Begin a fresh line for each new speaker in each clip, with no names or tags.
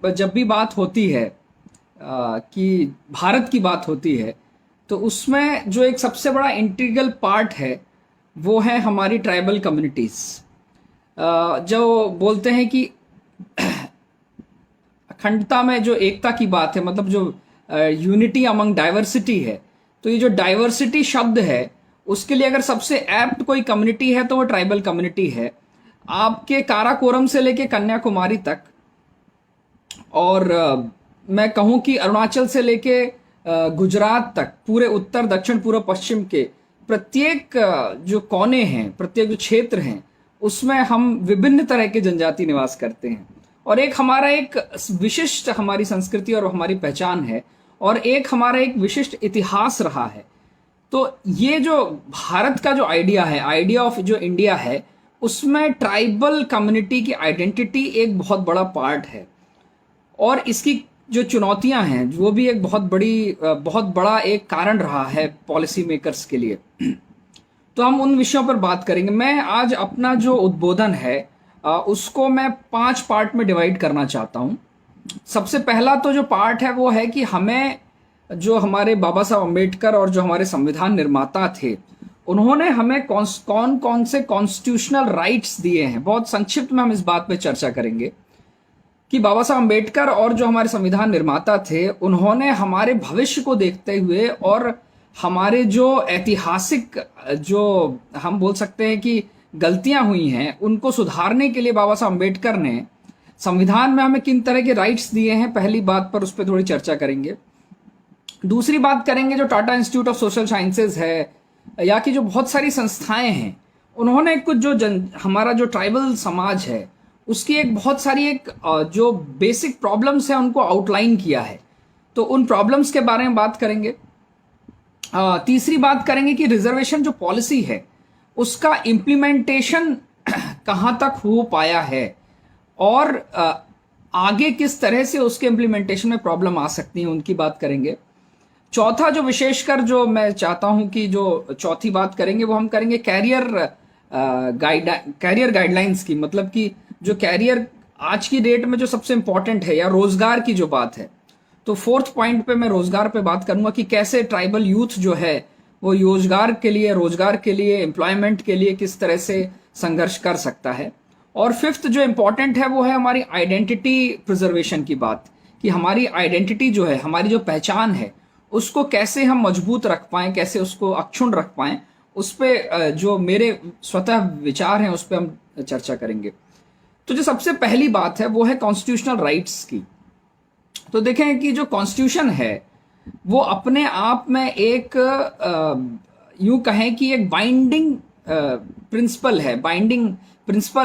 जब भी बात होती है कि भारत की बात होती है, तो उसमें जो एक सबसे बड़ा इंटीग्रल पार्ट है वो है हमारी ट्राइबल कम्युनिटीज़। जो बोलते हैं कि अखंडता में जो एकता की बात है, मतलब जो यूनिटी अमंग डाइवर्सिटी है, तो ये जो डाइवर्सिटी शब्द है उसके लिए अगर सबसे एप्ट कोई कम्युनिटी है तो वो ट्राइबल कम्युनिटी है। आपके काराकोरम से लेके कन्याकुमारी तक, और मैं कहूँ कि अरुणाचल से लेके गुजरात तक, पूरे उत्तर दक्षिण पूर्व पश्चिम के प्रत्येक जो कोने हैं, प्रत्येक जो क्षेत्र हैं, उसमें हम विभिन्न तरह के जनजाति निवास करते हैं। और एक हमारा एक विशिष्ट हमारी संस्कृति और हमारी पहचान है, और एक हमारा एक विशिष्ट इतिहास रहा है। तो ये जो भारत का जो आइडिया है, आइडिया ऑफ जो इंडिया है, उसमें ट्राइबल कम्युनिटी की आइडेंटिटी एक बहुत बड़ा पार्ट है। और इसकी जो चुनौतियां हैं वो भी एक बहुत बड़ा एक कारण रहा है पॉलिसी मेकर्स के लिए। तो हम उन विषयों पर बात करेंगे। मैं आज अपना जो उद्बोधन है उसको मैं 5 पार्ट में डिवाइड करना चाहता हूं। सबसे पहला तो जो पार्ट है वो है कि हमें, जो हमारे बाबा साहब अम्बेडकर और जो हमारे संविधान निर्माता थे, उन्होंने हमें कौन कौन से कॉन्स्टिट्यूशनल राइट्स दिए हैं। बहुत संक्षिप्त में हम इस बात पे चर्चा करेंगे कि बाबा साहब अम्बेडकर और जो हमारे संविधान निर्माता थे, उन्होंने हमारे भविष्य को देखते हुए और हमारे जो ऐतिहासिक, जो हम बोल सकते हैं कि गलतियां हुई हैं, उनको सुधारने के लिए बाबा साहब अम्बेडकर ने संविधान में हमें किन तरह के राइट्स दिए हैं, पहली बात पर उस पर थोड़ी चर्चा करेंगे। दूसरी बात करेंगे जो Tata institute of social sciences है, या कि जो बहुत सारी संस्थाएं हैं, उन्होंने कुछ जो हमारा जो ट्राइबल समाज है उसकी एक बहुत सारी एक जो बेसिक प्रॉब्लम्स है उनको आउटलाइन किया है। तो उन प्रॉब्लम्स के बारे में बात करेंगे। तीसरी बात करेंगे कि रिजर्वेशन जो पॉलिसी है उसका इम्प्लीमेंटेशन कहाँ तक हो पाया है, और आगे किस तरह से उसके इम्प्लीमेंटेशन में प्रॉब्लम आ सकती है, उनकी बात करेंगे। चौथा जो विशेषकर जो मैं चाहता हूं कि जो चौथी बात करेंगे वो हम करेंगे कैरियर गाइडलाइंस की, मतलब कि जो कैरियर आज की डेट में जो सबसे इंपॉर्टेंट है, या रोजगार की जो बात है। तो 4th पॉइंट पे मैं रोजगार पे बात करूंगा कि कैसे ट्राइबल यूथ जो है वो रोजगार के लिए एम्प्लॉयमेंट के लिए किस तरह से संघर्ष कर सकता है। और 5th जो इंपॉर्टेंट है वो है हमारी आइडेंटिटी प्रिजर्वेशन की बात, कि हमारी आइडेंटिटी जो है, हमारी जो पहचान है, उसको कैसे हम मजबूत रख पाएं, कैसे उसको अक्षुण्ण रख पाएं। उस पर जो मेरे स्वतः विचार हैं उस पर हम चर्चा करेंगे। तो जो सबसे पहली बात है वो है कॉन्स्टिट्यूशनल राइट्स की। तो देखें कि जो कॉन्स्टिट्यूशन है वो अपने आप में एक यूं कहें कि एक बाइंडिंग प्रिंसिपल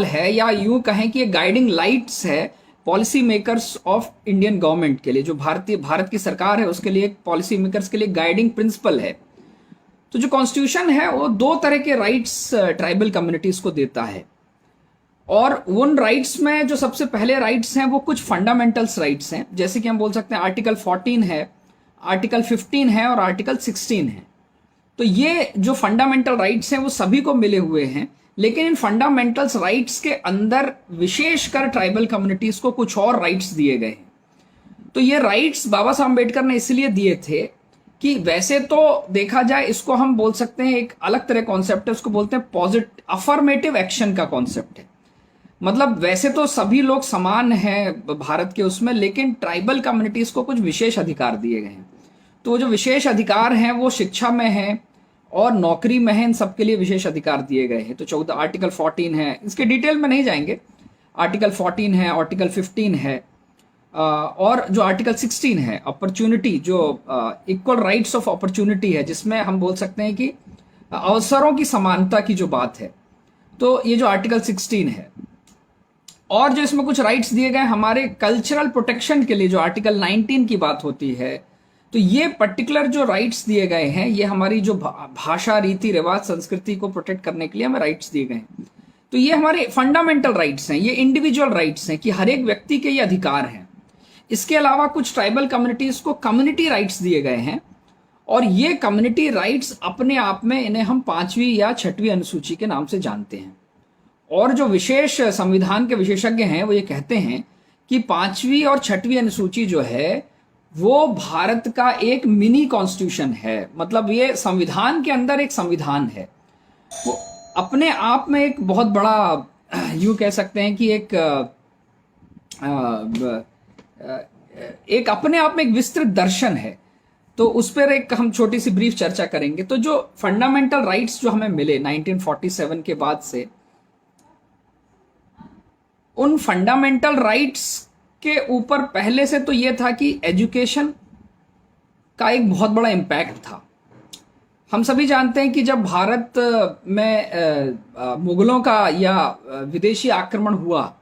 है, या यूं कहें कि एक गाइडिंग लाइट्स है policy makers of Indian government के लिए। जो भारत की सरकार है उसके लिए, पॉलिसी मेकर्स के लिए गाइडिंग प्रिंसिपल है। तो जो कॉन्स्टिट्यूशन है वो 2 तरह के राइट्स ट्राइबल कम्युनिटीज को देता है, और उन राइट्स में जो सबसे पहले राइट्स हैं वो कुछ फंडामेंटल्स राइट्स हैं, जैसे कि हम बोल सकते हैं आर्टिकल 14 है, आर्टिकल 15 है और आर्टिकल 16 है। तो ये जो फंडामेंटल राइट्स हैं वो सभी को मिले हुए हैं, लेकिन इन फंडामेंटल्स राइट्स के अंदर विशेषकर ट्राइबल कम्युनिटीज को कुछ और राइट्स दिए गए हैं। तो ये राइट्स बाबा साहब अम्बेडकर ने इसलिए दिए थे कि वैसे तो देखा जाए इसको हम बोल सकते हैं, एक अलग तरह कॉन्सेप्ट है, उसको बोलते हैं पॉजिटिव अफर्मेटिव एक्शन का कॉन्सेप्ट है। मतलब वैसे तो सभी लोग समान हैं भारत के उसमें, लेकिन ट्राइबल कम्युनिटीज को कुछ विशेष अधिकार दिए गए हैं। तो जो विशेष अधिकार हैं वो शिक्षा में है और नौकरी में है, इन सबके लिए विशेष अधिकार दिए गए हैं। तो 14 आर्टिकल 14 है, इसके डिटेल में नहीं जाएंगे। आर्टिकल 14 है, आर्टिकल 15 है, और जो आर्टिकल 16 है अपॉर्चुनिटी, जो इक्वल राइट्स ऑफ अपॉर्चुनिटी है, जिसमें हम बोल सकते हैं कि अवसरों की समानता की जो बात है, तो ये जो आर्टिकल 16 है। और जो इसमें कुछ राइट्स दिए गए हमारे कल्चरल प्रोटेक्शन के लिए, जो आर्टिकल 19 की बात होती है, तो ये पर्टिकुलर जो राइट्स दिए गए हैं ये हमारी जो भाषा, रीति रिवाज, संस्कृति को प्रोटेक्ट करने के लिए हमें राइट्स दिए गए हैं। तो ये हमारे फंडामेंटल राइट्स हैं, ये इंडिविजुअल राइट्स हैं कि हर एक व्यक्ति के ये अधिकार हैं। इसके अलावा कुछ ट्राइबल कम्युनिटीज को कम्युनिटी राइट्स दिए गए हैं, और ये कम्युनिटी राइट्स अपने आप में, इन्हें हम 5वीं या 6वीं अनुसूची के नाम से जानते हैं। और जो विशेष संविधान के विशेषज्ञ हैं वो ये कहते हैं कि 5वीं और 6वीं अनुसूची जो है वो भारत का एक मिनी कॉन्स्टिट्यूशन है। मतलब ये संविधान के अंदर एक संविधान है, वो अपने आप में एक बहुत बड़ा यूं कह सकते हैं कि एक अपने आप में एक विस्तृत दर्शन है। तो उस पर एक हम छोटी सी ब्रीफ चर्चा करेंगे। तो जो फंडामेंटल राइट्स जो हमें मिले 1947 के बाद से, उन फंडामेंटल राइट्स के ऊपर पहले से तो ये था कि एजुकेशन का एक बहुत बड़ा इम्पैक्ट था। हम सभी जानते हैं कि जब भारत में मुगलों का या विदेशी आक्रमण हुआ,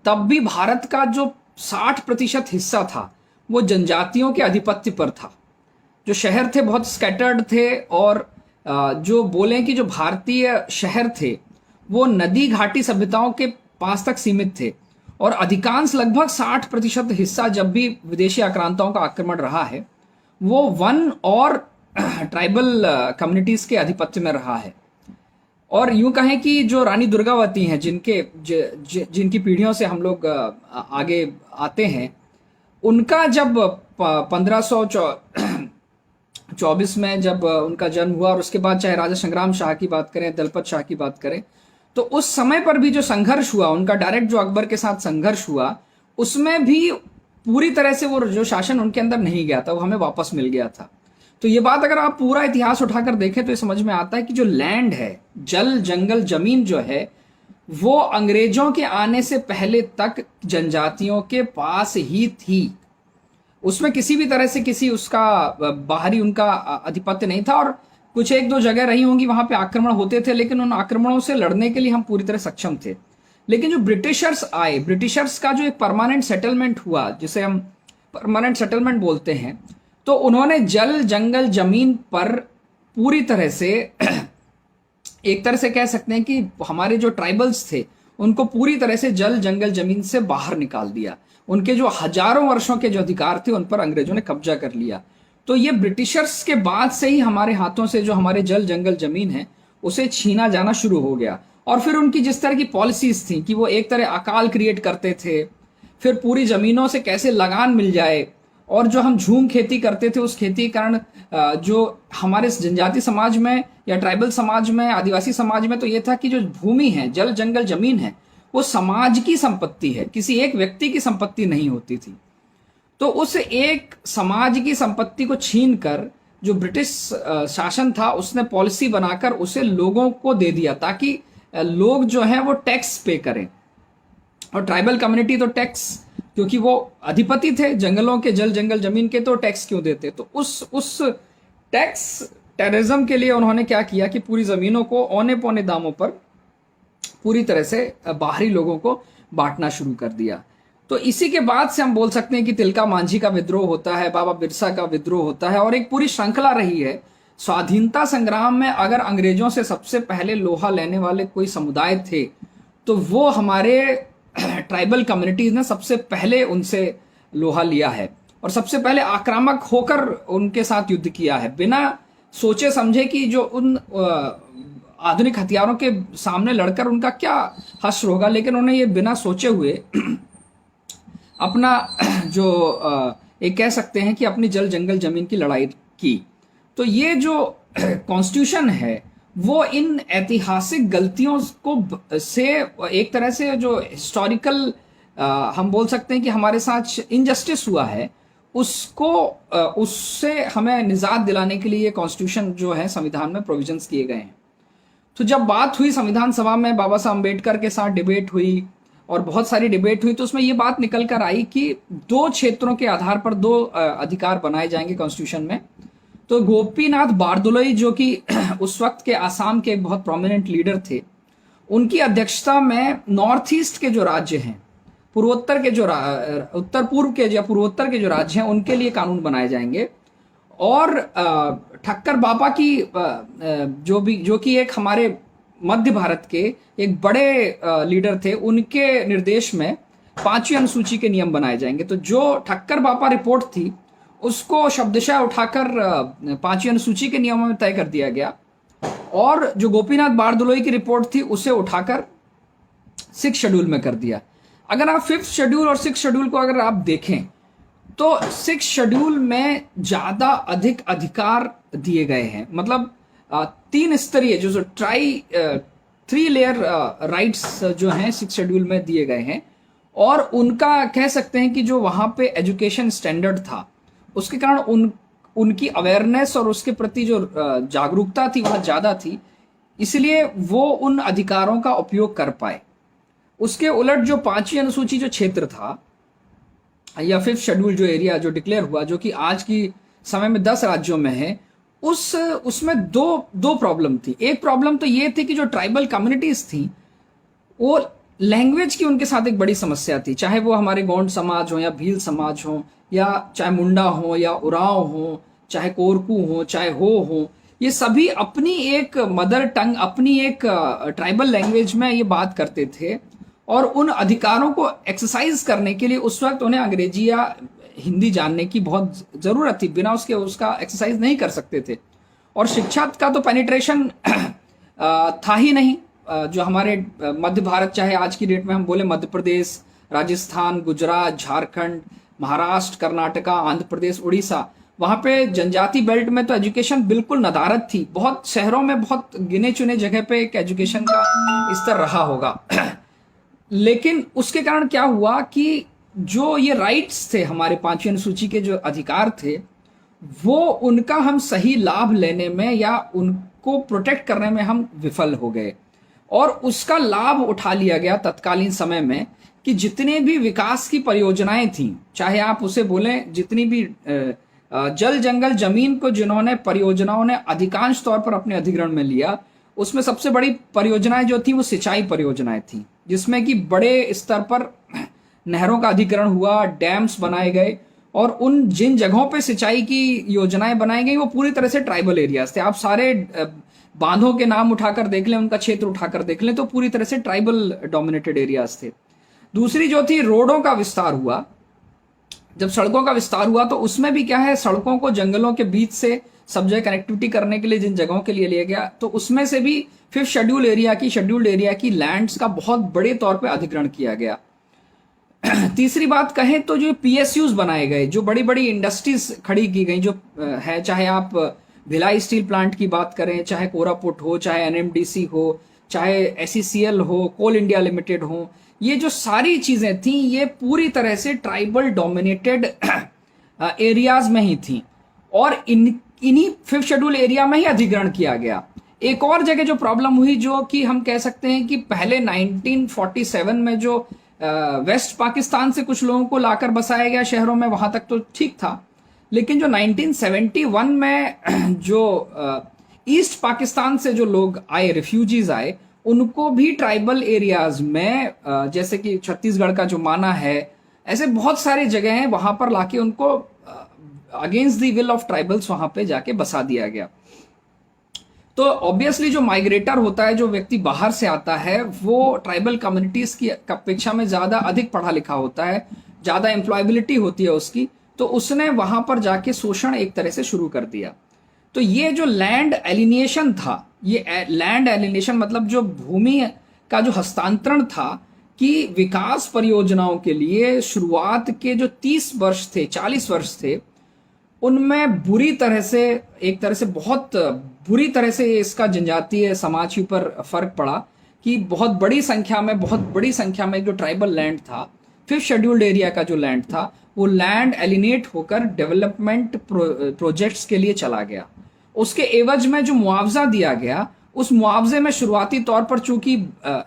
तब भी भारत का जो 60% हिस्सा था वो जनजातियों के आधिपत्य पर था। जो शहर थे बहुत स्कैटर्ड थे, और जो बोलें कि जो भारतीय शहर थे वो नदी घाटी सभ्यताओं के पास तक सीमित थे, और अधिकांश लगभग 60% हिस्सा जब भी विदेशी आक्रांताओं का आक्रमण रहा है वो वन और ट्राइबल कम्युनिटीज के आधिपत्य में रहा है। और यूं कहें कि जो रानी दुर्गावती हैं, जिनकी पीढ़ियों से हम लोग आगे आते हैं, उनका जब 1524 में जब उनका जन्म हुआ, और उसके बाद चाहे राजा संग्राम शाह की बात करें, दलपत शाह की बात करें, तो उस समय पर भी जो संघर्ष हुआ, उनका डायरेक्ट जो अकबर के साथ संघर्ष हुआ, उसमें भी पूरी तरह से वो जो शासन उनके अंदर नहीं गया था, वो हमें वापस मिल गया था। तो ये बात अगर आप पूरा इतिहास उठाकर देखें तो ये समझ में आता है कि जो लैंड है, जल जंगल जमीन जो है, वो अंग्रेजों के आने से पहले तक जनजातियों के पास ही थी। उसमें किसी भी तरह से किसी उसका बाहरी उनका आधिपत्य नहीं था। और कुछ एक दो जगह रही होंगी वहां पे आक्रमण होते थे, लेकिन उन आक्रमणों से लड़ने के लिए हम पूरी तरह सक्षम थे। लेकिन जो ब्रिटिशर्स आए, ब्रिटिशर्स का जो एक परमानेंट सेटलमेंट हुआ, जिसे हम परमानेंट सेटलमेंट बोलते हैं, तो उन्होंने जल जंगल जमीन पर पूरी तरह से एक तरह से कह सकते हैं कि हमारे जो ट्राइबल्स थे उनको पूरी तरह से जल जंगल जमीन से बाहर निकाल दिया। उनके जो हजारों वर्षों के जो अधिकार थे उन पर अंग्रेजों ने कब्जा कर लिया। तो ये ब्रिटिशर्स के बाद से ही हमारे हाथों से जो हमारे जल जंगल जमीन है उसे छीना जाना शुरू हो गया। और फिर उनकी जिस तरह की पॉलिसीज थी कि वो एक तरह अकाल क्रिएट करते थे, फिर पूरी जमीनों से कैसे लगान मिल जाए, और जो हम झूम खेती करते थे उस खेती के कारण जो हमारे जनजाति समाज में या ट्राइबल समाज में, आदिवासी समाज में, तो ये था कि जो भूमि है, जल जंगल जमीन है, वो समाज की संपत्ति है, किसी एक व्यक्ति की संपत्ति नहीं होती थी। तो उस एक समाज की संपत्ति को छीन कर जो ब्रिटिश शासन था उसने पॉलिसी बनाकर उसे लोगों को दे दिया, ताकि लोग जो है वो टैक्स पे करें। और ट्राइबल कम्युनिटी तो टैक्स, क्योंकि वो अधिपति थे जंगलों के, जल जंगल जमीन के, तो टैक्स क्यों देते। तो उस टैक्स टेररिज्म के लिए उन्होंने क्या किया कि पूरी जमीनों को औने पौने दामों पर पूरी तरह से बाहरी लोगों को बांटना शुरू कर दिया। तो इसी के बाद से हम बोल सकते हैं कि तिलका मांझी का विद्रोह होता है, बाबा बिरसा का विद्रोह होता है, और एक पूरी श्रृंखला रही है। स्वाधीनता संग्राम में अगर अंग्रेजों से सबसे पहले लोहा लेने वाले कोई समुदाय थे तो वो हमारे ट्राइबल कम्युनिटीज ने सबसे पहले उनसे लोहा लिया है, और सबसे पहले आक्रामक होकर उनके साथ युद्ध किया है, बिना सोचे समझे कि जो उन आधुनिक हथियारों के सामने लड़कर उनका क्या हश्र होगा। लेकिन उन्हें ये बिना सोचे हुए अपना जो एक कह सकते हैं कि अपनी जल जंगल जमीन की लड़ाई की। तो ये जो कॉन्स्टिट्यूशन है वो इन ऐतिहासिक गलतियों को से एक तरह से जो हिस्टोरिकल हम बोल सकते हैं कि हमारे साथ इनजस्टिस हुआ है, उसको उससे हमें निजात दिलाने के लिए कॉन्स्टिट्यूशन जो है संविधान में प्रोविजंस किए गए हैं। तो जब बात हुई संविधान सभा में, बाबा साहब अम्बेडकर के साथ डिबेट हुई और बहुत सारी डिबेट हुई, तो उसमें ये बात निकल कर आई कि 2 क्षेत्रों के आधार पर 2 अधिकार बनाए जाएंगे कॉन्स्टिट्यूशन में। तो गोपीनाथ बारदोलोई जो कि उस वक्त के आसाम के एक बहुत प्रोमिनेंट लीडर थे, उनकी अध्यक्षता में नॉर्थ ईस्ट के जो राज्य हैं, पूर्वोत्तर के जो उत्तर पूर्व के या पूर्वोत्तर के जो राज्य हैं, उनके लिए कानून बनाए जाएंगे। और ठक्कर बाबा की जो कि एक हमारे मध्य भारत के एक बड़े लीडर थे, उनके निर्देश में 5वीं अनुसूची के नियम बनाए जाएंगे। तो जो ठक्कर बापा रिपोर्ट थी उसको शब्दशः उठाकर 5वीं अनुसूची के नियमों में तय कर दिया गया, और जो गोपीनाथ बारदोलोई की रिपोर्ट थी उसे उठाकर 6th शेड्यूल में कर दिया। अगर आप 5th शेड्यूल और 6th शेड्यूल को अगर आप देखें तो 6th शेड्यूल में ज्यादा अधिक अधिकार दिए गए हैं। मतलब 3 स्तरीय जो थ्री लेयर राइट्स जो हैं 6th शेड्यूल में दिए गए हैं, और उनका कह सकते हैं कि जो वहां पे एजुकेशन स्टैंडर्ड था उसके कारण उनकी अवेयरनेस और उसके प्रति जो जागरूकता थी वह ज्यादा थी, इसलिए वो उन अधिकारों का उपयोग कर पाए। उसके उलट जो 5वीं अनुसूची जो क्षेत्र था या 5th शेड्यूल जो एरिया जो डिक्लेयर हुआ, जो कि आज की समय में 10 राज्यों में है, उसमें दो प्रॉब्लम थी। एक प्रॉब्लम तो ये थी कि जो ट्राइबल कम्युनिटीज थी वो लैंग्वेज की उनके साथ एक बड़ी समस्या थी, चाहे वो हमारे गोंड समाज हो या भील समाज हो, या चाहे मुंडा हो या उरांव हो, चाहे कोरकू हो, चाहे हो, ये सभी अपनी एक मदर टंग, अपनी एक ट्राइबल लैंग्वेज में ये बात करते थे, और उन अधिकारों को एक्सरसाइज करने के लिए उस वक्त उन्हें अंग्रेजी या हिंदी जानने की बहुत जरूरत थी, बिना उसका एक्सरसाइज नहीं कर सकते थे। और शिक्षा का तो पेनिट्रेशन था ही नहीं। जो हमारे मध्य भारत, चाहे आज की डेट में हम बोले मध्य प्रदेश, राजस्थान, गुजरात, झारखंड, महाराष्ट्र, कर्नाटका, आंध्र प्रदेश, उड़ीसा, वहां पे जनजाति बेल्ट में तो एजुकेशन बिल्कुल नदारद थी। बहुत शहरों में बहुत गिने चुने जगह पे एक एजुकेशन का स्तर रहा होगा। लेकिन उसके कारण क्या हुआ कि जो ये राइट्स थे, हमारे 5वीं अनुसूची के जो अधिकार थे, वो उनका हम सही लाभ लेने में या उनको प्रोटेक्ट करने में हम विफल हो गए। और उसका लाभ उठा लिया गया तत्कालीन समय में कि जितने भी विकास की परियोजनाएं थी, चाहे आप उसे बोलें जितनी भी जल जंगल जमीन को जिन्होंने परियोजनाओं ने अधिकांश तौर पर अपने अधिग्रहण में लिया, उसमें सबसे बड़ी परियोजनाएं जो थी वो सिंचाई परियोजनाएं थी, जिसमें कि बड़े स्तर पर नहरों का अधिग्रहण हुआ, डैम्स बनाए गए, और उन जिन जगहों पे सिंचाई की योजनाएं बनाई गई वो पूरी तरह से ट्राइबल एरियाज थे। आप सारे बांधों के नाम उठाकर देख लें, उनका क्षेत्र उठाकर देख लें, तो पूरी तरह से ट्राइबल डोमिनेटेड एरियाज थे। दूसरी जो थी, रोडों का विस्तार हुआ। जब सड़कों का विस्तार हुआ तो उसमें भी क्या है, सड़कों को जंगलों के बीच से सब जगह कनेक्टिविटी करने के लिए जिन जगहों के लिए लिया गया, तो उसमें से भी 5th शेड्यूल्ड एरिया की लैंड्स का बहुत बड़े तौर पे अधिग्रहण किया गया। तीसरी बात कहें तो जो PSUs बनाए गए, जो बड़ी बड़ी इंडस्ट्रीज खड़ी की गई जो है, चाहे आप भिलाई स्टील प्लांट की बात करें, चाहे कोरापुट हो, चाहे NMDC हो, चाहे SECL हो, कोल इंडिया लिमिटेड हो, ये जो सारी चीजें थी ये पूरी तरह से ट्राइबल डोमिनेटेड एरियाज में ही थी, और इन्हीं 5th शेड्यूल एरिया में ही अधिग्रहण किया गया। एक और जगह जो प्रॉब्लम हुई, जो कि हम कह सकते हैं कि पहले 1947 में जो वेस्ट पाकिस्तान से कुछ लोगों को लाकर बसाया गया शहरों में, वहां तक तो ठीक था, लेकिन जो 1971 में जो ईस्ट पाकिस्तान से जो लोग आए, रिफ्यूजीज आए, उनको भी ट्राइबल एरियाज में, जैसे कि छत्तीसगढ़ का जो माना है, ऐसे बहुत सारी जगह हैं, वहां पर लाके उनको against the will of tribals वहां पे जाके बसा दिया गया। तो ऑब्वियसली जो माइग्रेटर होता है, जो व्यक्ति बाहर से आता है, वो ट्राइबल कम्युनिटीज की अपेक्षा में ज्यादा अधिक पढ़ा लिखा होता है, ज्यादा एम्प्लॉयबिलिटी होती है उसकी, तो उसने वहां पर जाके शोषण एक तरह से शुरू कर दिया। तो ये जो लैंड एलिनिएशन था, ये लैंड एलिनिएशन मतलब जो भूमि का जो हस्तांतरण था, कि विकास परियोजनाओं के लिए शुरुआत के जो 30 वर्ष थे, 40 वर्ष थे, उनमें बुरी तरह से, एक तरह से बहुत बुरी तरह से इसका जनजातीय समाज के ऊपर फर्क पड़ा, कि बहुत बड़ी संख्या में जो ट्राइबल लैंड था, 5th शेड्यूल्ड एरिया का जो लैंड था, वो लैंड एलिनेट होकर डेवलपमेंट प्रोजेक्ट्स के लिए चला गया। उसके एवज में जो मुआवजा दिया गया, उस मुआवजे में शुरुआती तौर पर चूंकि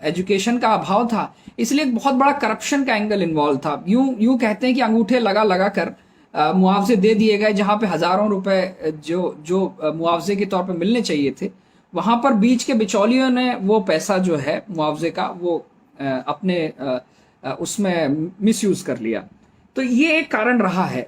एजुकेशन का अभाव था, इसलिए एक बहुत बड़ा करप्शन का एंगल इन्वॉल्व था। यूं कहते हैं कि अंगूठे लगा कर मुआवजे दे दिए गए, जहां पे हजारों रुपए जो मुआवजे के तौर पे मिलने चाहिए थे, वहां पर बीच के बिचौलियों ने वो पैसा जो है मुआवजे का, वो अपने उसमें मिसयूज कर लिया। तो ये एक कारण रहा है।